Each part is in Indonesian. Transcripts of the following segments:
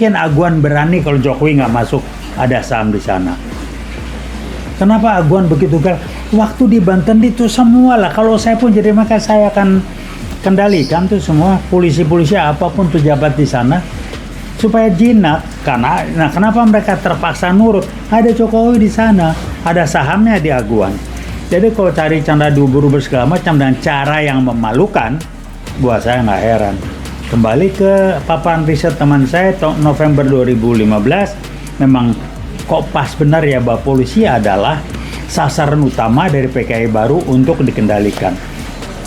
Mungkin Aguan berani kalau Jokowi nggak masuk ada saham di sana. Kenapa Aguan begitu gal? Waktu di Banten itu semua lah. Kalau saya pun jadi maka saya akan kendalikan tuh semua polisi-polisi apapun pejabat di sana supaya jinak. Karena kenapa mereka terpaksa nurut? Ada Jokowi di sana, ada sahamnya di Aguan. Jadi kalau cari canda diubur-ubur segala macam dan cara yang memalukan, buat saya nggak heran. Kembali ke paparan riset teman saya November 2015, memang kok pas benar ya bahwa polisi adalah sasaran utama dari PKI baru untuk dikendalikan.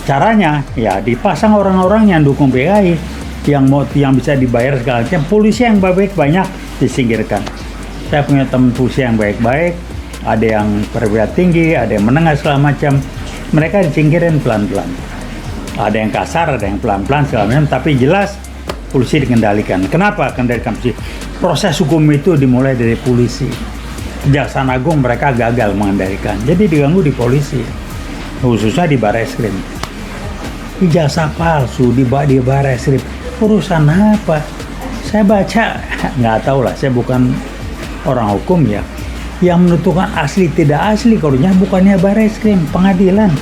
Caranya ya dipasang orang-orang yang dukung PKI, yang bisa dibayar segala macam. Polisi yang baik banyak disingkirkan. Saya punya teman polisi yang baik-baik, ada yang perwira tinggi, ada yang menengah segala macam. Mereka disingkirin pelan-pelan. Ada yang kasar, ada yang pelan-pelan segala macam, tapi jelas polisi dikendalikan. Kenapa kendalikan polisi? Proses hukum itu dimulai dari polisi. Kejaksaan Agung mereka gagal mengendalikan, jadi diganggu di polisi, khususnya di Barreskrim. Ijazah palsu di Barreskrim, urusan apa? Saya baca, nggak tahu lah, saya bukan orang hukum ya. Yang menentukan asli tidak asli, kalau bukannya Barreskrim, pengadilan.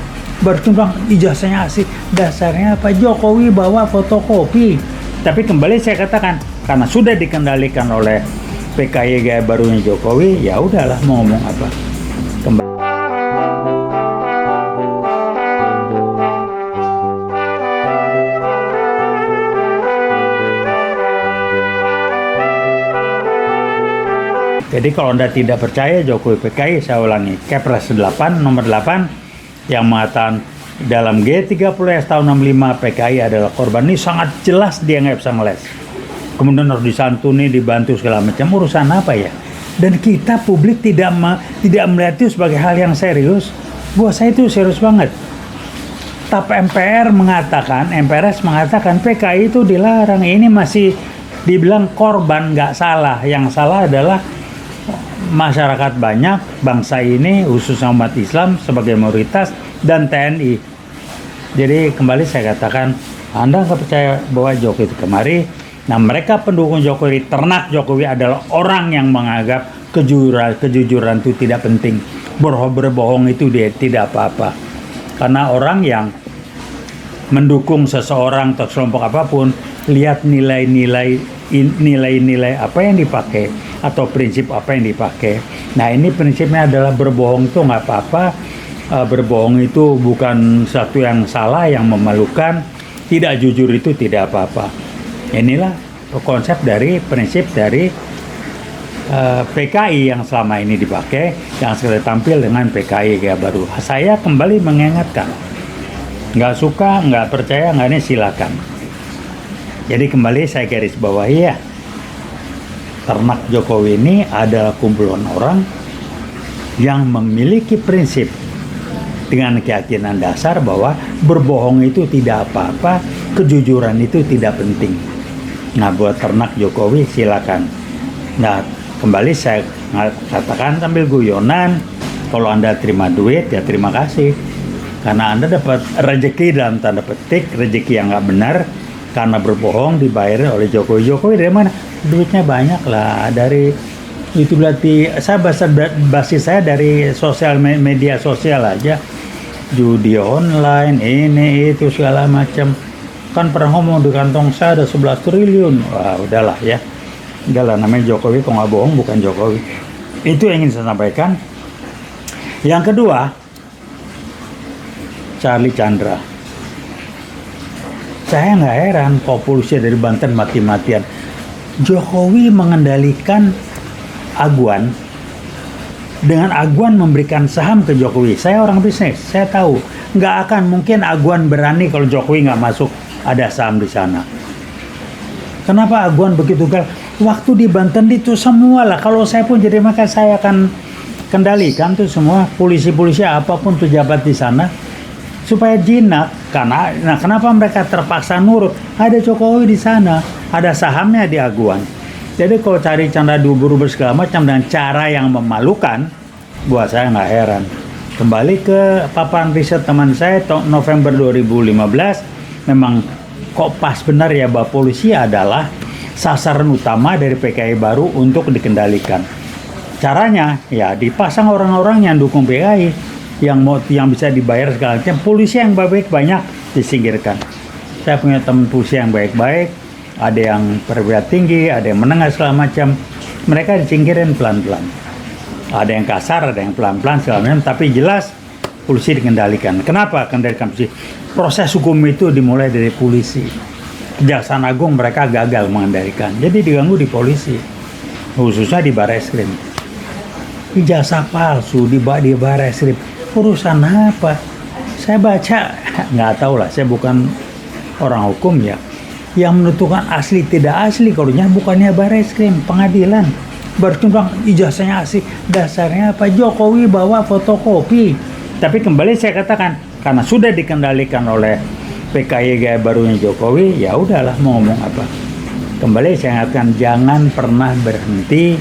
Baru bilang ijazahnya asli, dasarnya apa? Jokowi bawa fotokopi. Tapi kembali saya katakan, karena sudah dikendalikan oleh PKI gaya barunya Jokowi, ya udahlah mau ngomong apa. Jadi kalau Anda tidak percaya Jokowi PKI, saya ulangi, Kepres 8 nomor 8 yang mengatakan dalam G30S tahun 65 PKI adalah korban. Ini sangat jelas dia nggak bisa ngeles. Kemudian harus disantuni, dibantu segala macam. Urusan apa ya? Dan kita publik tidak melihat itu sebagai hal yang serius. Buat saya itu serius banget. TAP MPRS mengatakan PKI itu dilarang. Ini masih dibilang korban, nggak salah. Yang salah adalah masyarakat banyak, bangsa ini khususnya umat Islam sebagai mayoritas dan TNI. Jadi kembali saya katakan, Anda nggak percaya bahwa Jokowi itu kemari. Nah mereka pendukung Jokowi, ternak Jokowi adalah orang yang menganggap kejujuran itu tidak penting. Berbohong itu dia tidak apa-apa. Karena orang yang mendukung seseorang atau kelompok apapun, lihat nilai-nilai apa yang dipakai atau prinsip apa yang dipakai. Nah ini prinsipnya adalah berbohong itu nggak apa-apa. Berbohong itu bukan satu yang salah, yang memalukan. Tidak jujur itu tidak apa-apa. Inilah konsep dari prinsip dari PKI yang selama ini dipakai, yang sudah tampil dengan PKI gaya baru. Saya kembali mengingatkan, nggak suka, nggak percaya, nggak ini silakan. Jadi kembali saya garis bawahi ya, ternak Jokowi ini adalah kumpulan orang yang memiliki prinsip dengan keyakinan dasar bahwa berbohong itu tidak apa-apa, kejujuran itu tidak penting. Nah buat ternak Jokowi silakan. Nah kembali saya katakan sambil guyonan, kalau Anda terima duit ya terima kasih, karena Anda dapat rezeki dalam tanda petik, rezeki yang nggak benar karena berbohong dibayar oleh Jokowi. Jokowi dari mana? Duitnya banyak lah, dari itu berarti saya basis saya dari media sosial aja, judi online ini itu segala macam. Kan pernah ngomong di kantong saya ada 11 triliun. Wah udahlah ya, udahlah, namanya Jokowi kok nggak bohong bukan Jokowi. Itu yang ingin saya sampaikan. Yang kedua, Charlie Chandra. Saya nggak heran kok polisi dari Banten mati-matian. Jokowi mengendalikan Aguan, dengan Aguan memberikan saham ke Jokowi. Saya orang bisnis, saya tahu nggak akan mungkin Aguan berani kalau Jokowi nggak masuk ada saham di sana. Kenapa Aguan begitu gal? Waktu di Banten itu semua lah. Kalau saya pun jadi maka saya akan kendalikan tuh semua polisi-polisi apapun pejabat di sana supaya jinak. Karena kenapa mereka terpaksa nurut? Ada Jokowi di sana, ada sahamnya di Aguan. Jadi kalau cari canda diubur-ubur segala macam dan cara yang memalukan, buat saya nggak heran. Kembali ke paparan riset teman saya November 2015, memang kok pas benar ya bahwa polisi adalah sasaran utama dari PKI baru untuk dikendalikan. Caranya ya dipasang orang-orang yang dukung PKI, yang bisa dibayar segala macam. Polisi yang baik banyak disingkirkan. Saya punya teman polisi yang baik-baik, ada yang perwira tinggi, ada yang menengah segala macam. Mereka disingkirin pelan-pelan. Ada yang kasar, ada yang pelan-pelan segala macam, tapi jelas polisi dikendalikan. Kenapa kendalikan polisi? Proses hukum itu dimulai dari polisi. Kejaksaan Agung mereka gagal mengendalikan, jadi diganggu di polisi, khususnya di Barreskrim. Ijazah palsu di Barreskrim, urusan apa? Saya baca, nggak tahu lah, saya bukan orang hukum ya. Yang menentukan asli tidak asli karunya bukannya Barreskrim, pengadilan. Barreskrim bilang ijazahnya asli, dasarnya apa? Jokowi bawa fotokopi. Tapi kembali saya katakan, karena sudah dikendalikan oleh PKI gaya barunya Jokowi, ya udahlah mau ngomong apa. Kembali saya ingatkan, jangan pernah berhenti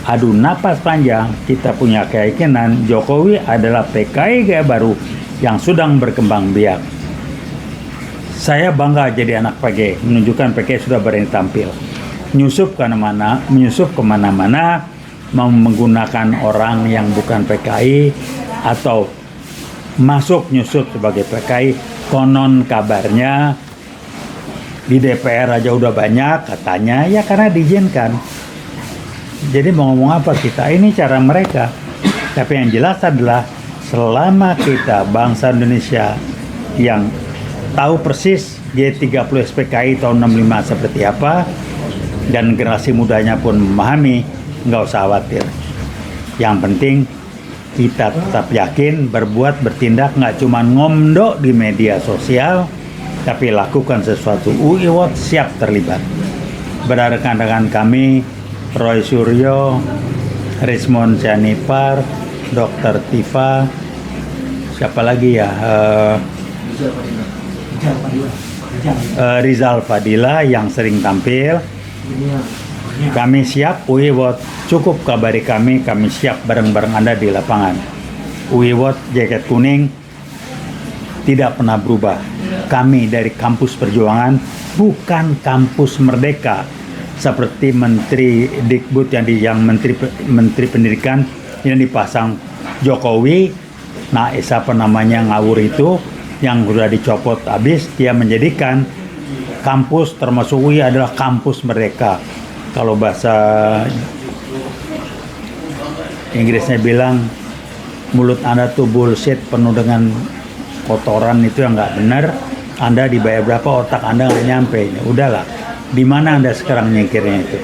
adu napas panjang. Kita punya keyakinan Jokowi adalah PKI gaya baru yang sedang berkembang biak. Saya bangga jadi anak PKI, menunjukkan PKI sudah berani tampil, menyusup kemana-mana, menggunakan orang yang bukan PKI atau masuk nyusup sebagai PKI. Konon kabarnya di DPR aja udah banyak katanya, ya karena diizinkan. Jadi mau ngomong apa kita, ini cara mereka. Tapi yang jelas adalah selama kita bangsa Indonesia yang tahu persis G30 SPKI tahun 65 seperti apa, dan generasi mudanya pun memahami, nggak usah khawatir. Yang penting kita tetap yakin, berbuat, bertindak, nggak cuma ngomdo di media sosial, tapi lakukan sesuatu. UIWOT siap terlibat. Rekan-rekan kami, Roy Suryo, Rismon Sianipar, Dr. Tifa, siapa lagi ya? Rizal Fadila yang sering tampil. Kami siap, UIWOT, cukup kabari kami siap bareng-bareng Anda di lapangan. UIWOT jaket kuning tidak pernah berubah. Kami dari kampus perjuangan, bukan kampus merdeka seperti Menteri Dikbud yang Menteri Pendidikan yang dipasang Jokowi. Nah, siapa namanya ngawur itu yang sudah dicopot habis, dia menjadikan kampus termasuk UI adalah kampus merdeka. Kalau bahasa Inggrisnya bilang mulut Anda tuh bullshit, penuh dengan kotoran, itu yang nggak benar. Anda dibayar berapa, otak Anda nggak nyampe. Udahlah, di mana Anda sekarang nyingkirnya itu?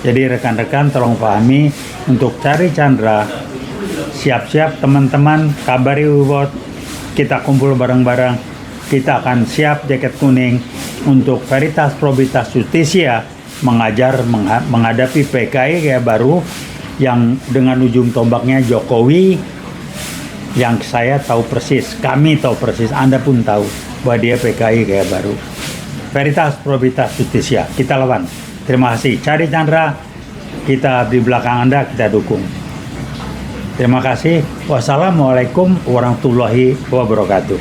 Jadi rekan-rekan tolong pahami, untuk cari Chandra, siap-siap teman-teman, kabari UIWOT, kita kumpul bareng-bareng, kita akan siap jaket kuning untuk Veritas Probitas Justisia menghadapi PKI kayak baru yang dengan ujung tombaknya Jokowi, yang saya tahu persis, kami tahu persis, Anda pun tahu bahwa dia PKI kayak baru. Veritas Probitas Justisia, kita lawan. Terima kasih. Cari Chandra, kita di belakang Anda, kita dukung. Terima kasih. Wassalamualaikum warahmatullahi wabarakatuh.